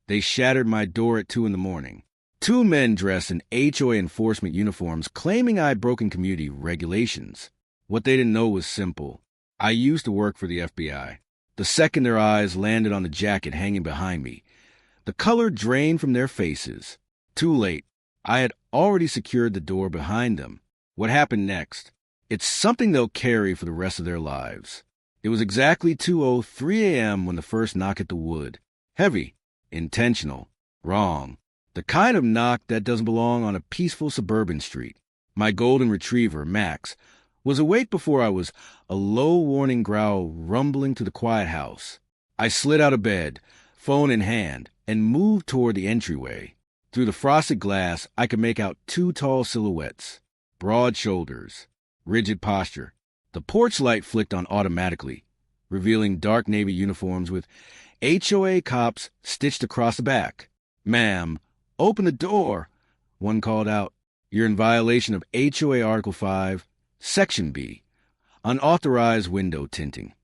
They shattered my door at 2 in the morning. Two men dressed in HOA enforcement uniforms claiming I had broken community regulations. What they didn't know was simple. I used to work for the FBI. The second their eyes landed on the jacket hanging behind me, the color drained from their faces. Too late. I had already secured the door behind them. What happened next? It's something they'll carry for the rest of their lives. It was exactly 2:03 a.m. when the first knock hit the wood. Heavy. Intentional. Wrong. The kind of knock that doesn't belong on a peaceful suburban street. My golden retriever, Max, was awake before I was, a low warning growl rumbling through the quiet house. I slid out of bed, phone in hand, and moved toward the entryway. Through the frosted glass, I could make out two tall silhouettes. Broad shoulders. Rigid posture. The porch light flicked on automatically, revealing dark navy uniforms with HOA cops stitched across the back. "Ma'am, open the door," one called out. "You're in violation of HOA Article 5, Section B, unauthorized window tinting."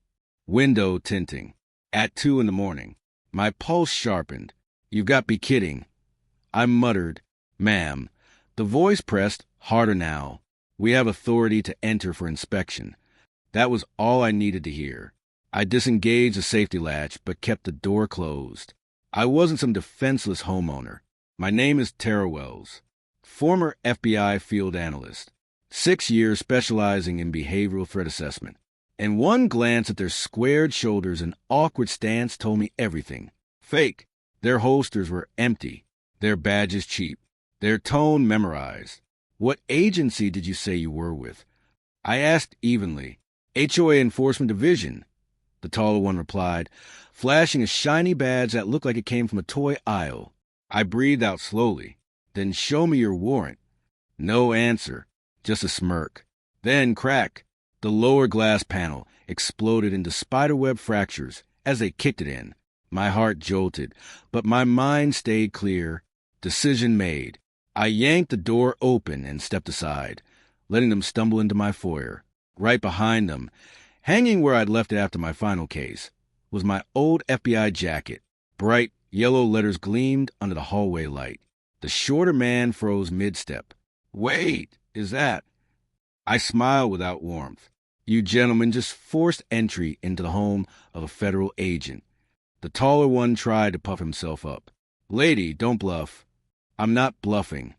Window tinting. At 2 in the morning. My pulse sharpened. "You've got to be kidding." I muttered, "Ma'am." The voice pressed harder now. "We have authority to enter for inspection." That was all I needed to hear. I disengaged the safety latch, but kept the door closed. I wasn't some defenseless homeowner. My name is Tara Wells, former FBI field analyst, 6 years specializing in behavioral threat assessment. And one glance at their squared shoulders and awkward stance told me everything. Fake. Their holsters were empty. Their badges cheap. Their tone memorized. "What agency did you say you were with?" I asked evenly. "HOA Enforcement Division," the taller one replied, flashing a shiny badge that looked like it came from a toy aisle. I breathed out slowly. "Then show me your warrant." No answer, just a smirk. Then crack. The lower glass panel exploded into spiderweb fractures as they kicked it in. My heart jolted, but my mind stayed clear. Decision made. I yanked the door open and stepped aside, letting them stumble into my foyer. Right behind them, hanging where I'd left it after my final case, was my old FBI jacket. Bright yellow letters gleamed under the hallway light. The shorter man froze mid-step. "Wait, is that?" I smiled without warmth. "You gentlemen just forced entry into the home of a federal agent." The taller one tried to puff himself up. "Lady, don't bluff." "I'm not bluffing."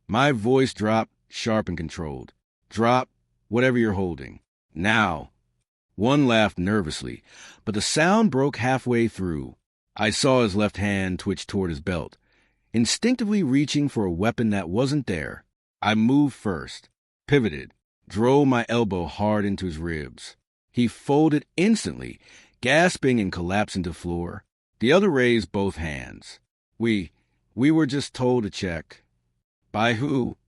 My voice dropped, sharp and controlled. "Drop whatever you're holding. Now." One laughed nervously, but the sound broke halfway through. I saw his left hand twitch toward his belt, instinctively reaching for a weapon that wasn't there. I moved first, pivoted, drove my elbow hard into his ribs. He folded instantly, gasping and collapsing to the floor. The other raised both hands. We were just told to check." "By who?"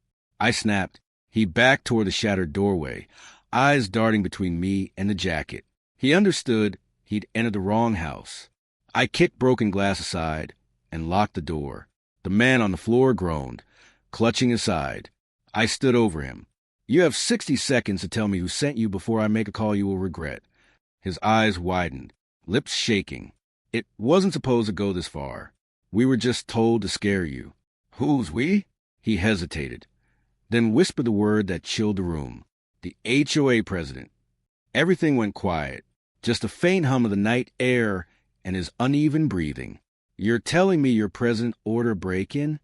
I snapped. He backed toward the shattered doorway, eyes darting between me and the jacket. He understood he'd entered the wrong house. I kicked broken glass aside and locked the door. The man on the floor groaned, clutching his side. I stood over him. "You have 60 seconds to tell me who sent you before I make a call you will regret." His eyes widened, lips shaking. "It wasn't supposed to go this far. We were just told to scare you." "Who's we?" He hesitated, then whispered the word that chilled the room. "The HOA president." Everything went quiet, just a faint hum of the night air and his uneven breathing. "You're telling me your president ordered break-in?"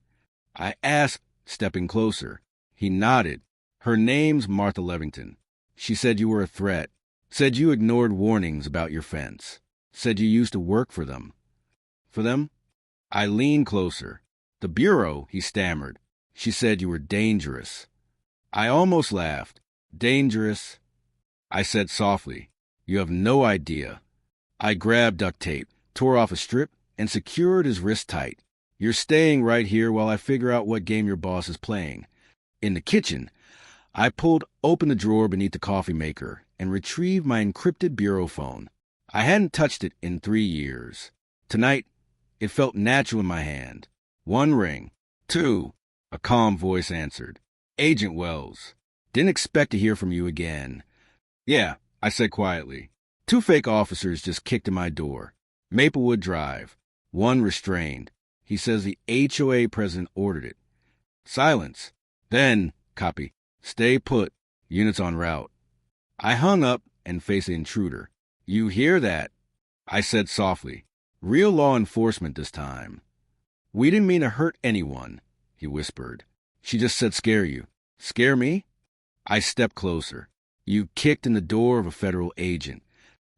I asked, stepping closer. He nodded. "Her name's Martha Levington. She said you were a threat. Said you ignored warnings about your fence. Said you used to work for them." "For them?" I leaned closer. "The Bureau," he stammered. "She said you were dangerous." I almost laughed. "Dangerous?" I said softly. "You have no idea." I grabbed duct tape, tore off a strip, and secured his wrist tight. "You're staying right here while I figure out what game your boss is playing." In the kitchen, I pulled open the drawer beneath the coffee maker and retrieved my encrypted bureau phone. I hadn't touched it in 3 years. Tonight, it felt natural in my hand. 1 ring. 2. A calm voice answered. "Agent Wells. Didn't expect to hear from you again." "Yeah," I said quietly. 2 fake officers just kicked in my door. Maplewood Drive. One restrained. He says the HOA president ordered it. Silence. Then, copy. Stay put. Units en route. I hung up and faced the intruder. You hear that? I said softly. Real law enforcement this time. We didn't mean to hurt anyone, he whispered. She just said scare you. Scare me? I stepped closer. You kicked in the door of a federal agent.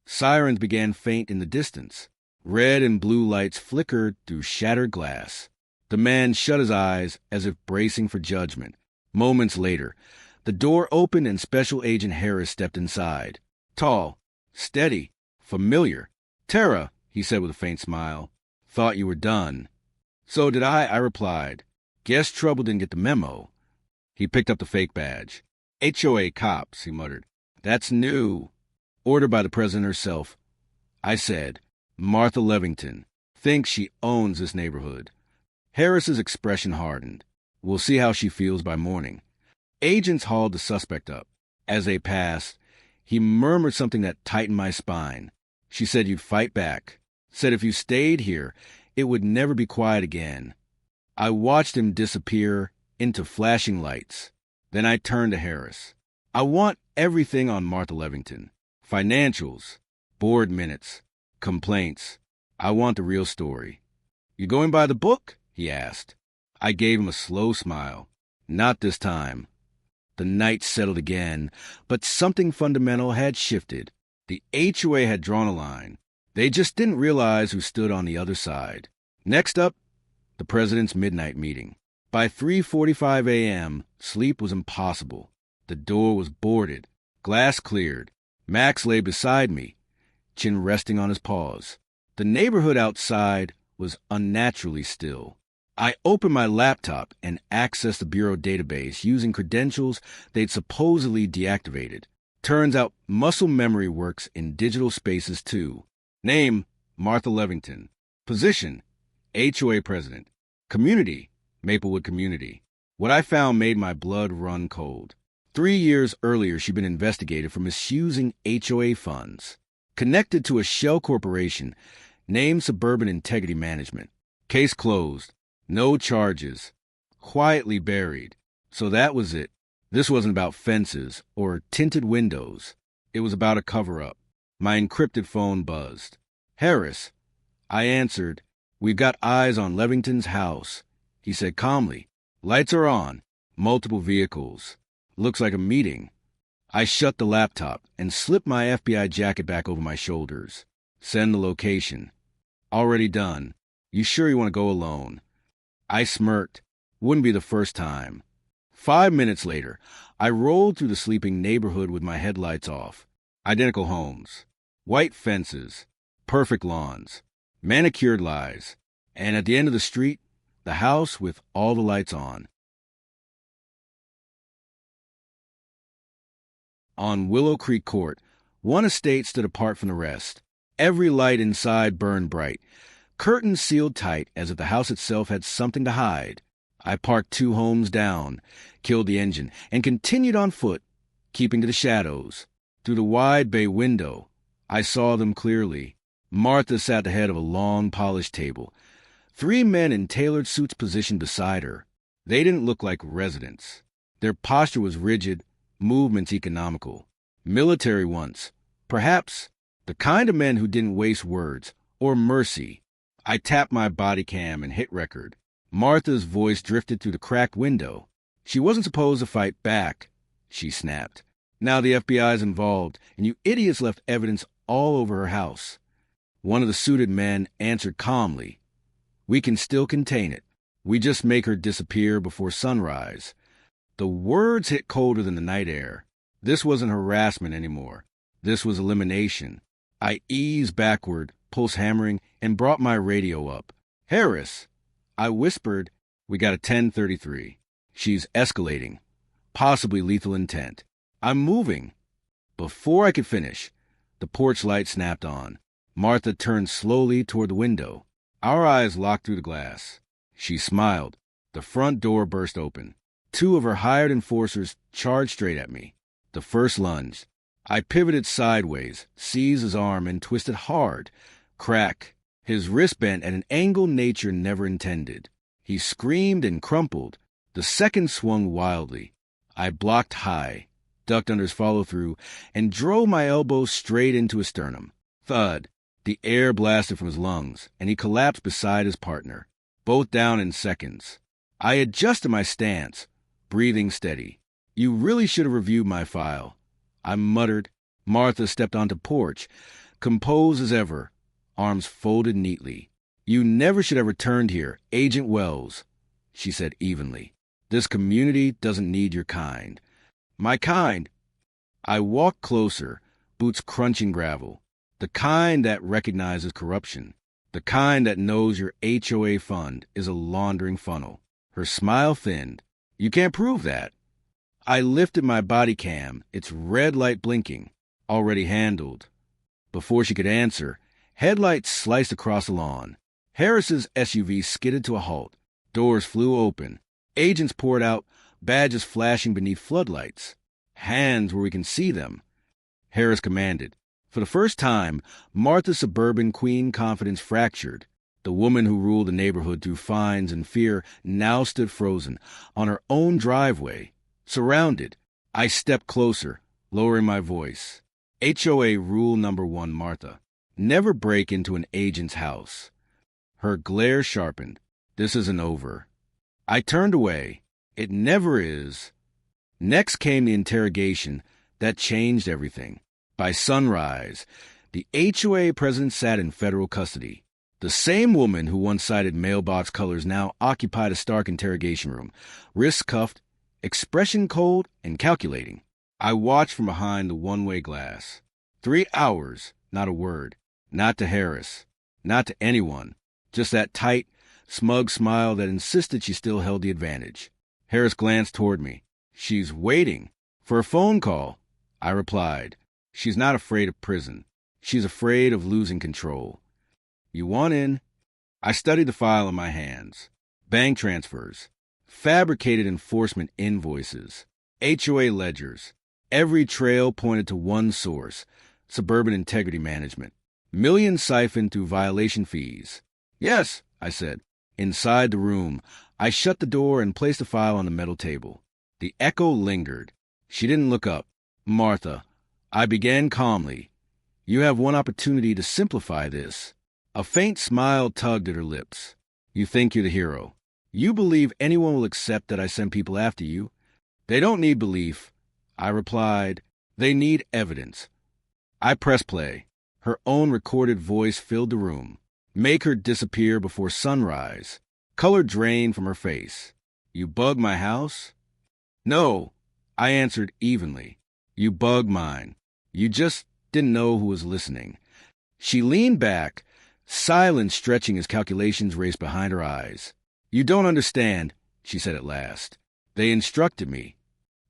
Sirens began faint in the distance. Red and blue lights flickered through shattered glass. The man shut his eyes as if bracing for judgment. Moments later, the door opened and Special Agent Harris stepped inside. Tall, steady, familiar. Tara, he said with a faint smile. Thought you were done. So did I replied. Guess trouble didn't get the memo. He picked up the fake badge. HOA cops, he muttered. That's new. Ordered by the president herself. I said, Martha Levington. Thinks she owns this neighborhood. Harris's expression hardened. We'll see how she feels by morning. Agents hauled the suspect up. As they passed, he murmured something that tightened my spine. She said you'd fight back. Said if you stayed here, it would never be quiet again. I watched him disappear into flashing lights. Then I turned to Harris. I want everything on Martha Levington. Financials, board minutes, complaints. I want the real story. You going by the book? He asked. I gave him a slow smile. Not this time. The night settled again, but something fundamental had shifted. The HOA had drawn a line. They just didn't realize who stood on the other side. Next up, the president's midnight meeting. By 3:45 a.m., sleep was impossible. The door was boarded, glass cleared. Max lay beside me, chin resting on his paws. The neighborhood outside was unnaturally still. I opened my laptop and accessed the bureau database using credentials they'd supposedly deactivated. Turns out muscle memory works in digital spaces too. Name, Martha Levington. Position, HOA president. Community, Maplewood Community. What I found made my blood run cold. 3 years earlier, she'd been investigated for misusing HOA funds. Connected to a shell corporation named Suburban Integrity Management. Case closed. No charges. Quietly buried. So that was it. This wasn't about fences or tinted windows. It was about a cover-up. My encrypted phone buzzed. Harris. I answered. We've got eyes on Levington's house. He said calmly. Lights are on. Multiple vehicles. Looks like a meeting. I shut the laptop and slipped my FBI jacket back over my shoulders. Send the location. Already done. You sure you want to go alone? I smirked. Wouldn't be the first time. 5 minutes later, I rolled through the sleeping neighborhood with my headlights off. Identical homes. White fences. Perfect lawns. Manicured lies. And at the end of the street, the house with all the lights on. On Willow Creek Court, one estate stood apart from the rest. Every light inside burned bright. Curtains sealed tight as if the house itself had something to hide. I parked 2 homes down, killed the engine, and continued on foot, keeping to the shadows. Through the wide bay window, I saw them clearly. Martha sat at the head of a long, polished table. 3 men in tailored suits positioned beside her. They didn't look like residents. Their posture was rigid, movements economical. Military ones. Perhaps the kind of men who didn't waste words or mercy. I tapped my body cam and hit record. Martha's voice drifted through the cracked window. She wasn't supposed to fight back, she snapped. Now the FBI's involved, and you idiots left evidence all over her house. One of the suited men answered calmly. We can still contain it. We just make her disappear before sunrise. The words hit colder than the night air. This wasn't harassment anymore. This was elimination. I eased backward, pulse hammering, and brought my radio up. Harris, I whispered, we got a 1033. She's escalating. Possibly lethal intent. I'm moving. Before I could finish, the porch light snapped on. Martha turned slowly toward the window. Our eyes locked through the glass. She smiled. The front door burst open. 2 of her hired enforcers charged straight at me. The first lunge. I pivoted sideways, seized his arm, and twisted hard. Crack. his wrist bent at an angle nature never intended. He screamed and crumpled. The second swung wildly. I blocked high, ducked under his follow-through, and drove my elbow straight into his sternum. Thud. The air blasted from his lungs, and he collapsed beside his partner, both down in seconds. I adjusted my stance, breathing steady. You really should have reviewed my file, I muttered. Martha stepped onto porch, composed as ever, arms folded neatly. You never should have returned here, Agent Wells, she said evenly. This community doesn't need your kind. My kind? I walked closer, boots crunching gravel. The kind that recognizes corruption. The kind that knows your HOA fund is a laundering funnel. Her smile thinned. You can't prove that. I lifted my body cam, its red light blinking, already handled. Before she could answer, headlights sliced across the lawn. Harris's SUV skidded to a halt. Doors flew open. Agents poured out, badges flashing beneath floodlights. Hands where we can see them. Harris commanded. For the first time, Martha's suburban queen confidence fractured. The woman who ruled the neighborhood through fines and fear now stood frozen on her own driveway, surrounded. I stepped closer, lowering my voice. HOA rule number 1, Martha. Never break into an agent's house. Her glare sharpened. This isn't over. I turned away. It never is. Next came the interrogation that changed everything. By sunrise, the HOA president sat in federal custody. The same woman who once cited mailbox colors now occupied a stark interrogation room, wrists cuffed, expression cold and calculating. I watched from behind the one-way glass. 3 hours, not a word. Not to Harris. Not to anyone. Just that tight, smug smile that insisted she still held the advantage. Harris glanced toward me. She's waiting for a phone call, I replied. She's not afraid of prison. She's afraid of losing control. You want in? I studied the file in my hands. Bank transfers. Fabricated enforcement invoices. HOA ledgers. Every trail pointed to one source, Suburban Integrity Management. Millions siphoned through violation fees. Yes, I said. Inside the room, I shut the door and placed the file on the metal table. The echo lingered. She didn't look up. Martha, I began calmly. You have one opportunity to simplify this. A faint smile tugged at her lips. You think you're the hero. You believe anyone will accept that I send people after you. They don't need belief, I replied. They need evidence. I pressed play. Her own recorded voice filled the room. Make her disappear before sunrise. Color drained from her face. You bug my house? No, I answered evenly. You bug mine. You just didn't know who was listening. She leaned back, silence stretching as calculations raced behind her eyes. You don't understand, she said at last. They instructed me.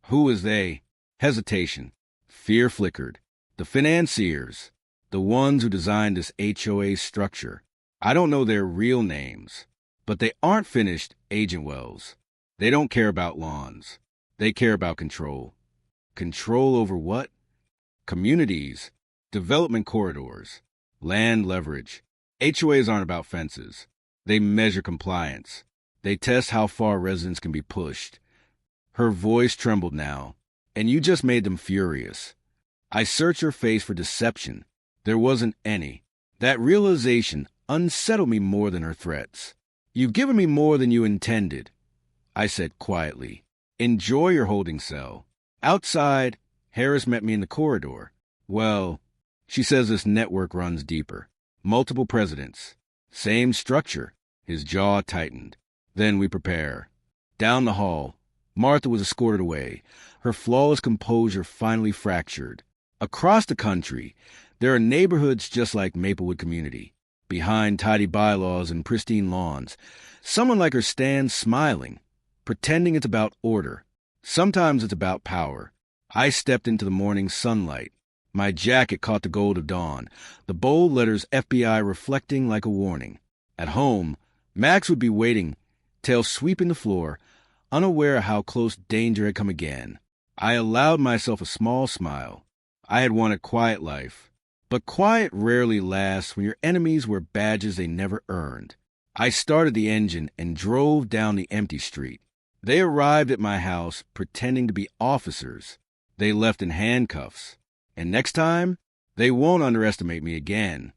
Who is they? Hesitation. Fear flickered. The financiers. The ones who designed this HOA structure. I don't know their real names, but they aren't finished, Agent Wells. They don't care about lawns. They care about control. Control over what? Communities, development corridors, land leverage. HOAs aren't about fences. They measure compliance. They test how far residents can be pushed. Her voice trembled now, and you just made them furious. I searched her face for deception. There wasn't any. That realization unsettled me more than her threats. You've given me more than you intended, I said quietly. Enjoy your holding cell. Outside, Harris met me in the corridor. Well, she says this network runs deeper. Multiple presidents. Same structure. His jaw tightened. Then we prepare. Down the hall, Martha was escorted away, her flawless composure finally fractured. Across the country, there are neighborhoods just like Maplewood Community. Behind tidy bylaws and pristine lawns, someone like her stands smiling, pretending it's about order. Sometimes it's about power. I stepped into the morning sunlight. My jacket caught the gold of dawn, the bold letters FBI reflecting like a warning. At home, Max would be waiting, tail sweeping the floor, unaware of how close danger had come again. I allowed myself a small smile. I had won a quiet life, But quiet rarely lasts when your enemies wear badges they never earned. I started the engine and drove down the empty street. They arrived at my house pretending to be officers. They left in handcuffs. And next time, they won't underestimate me again.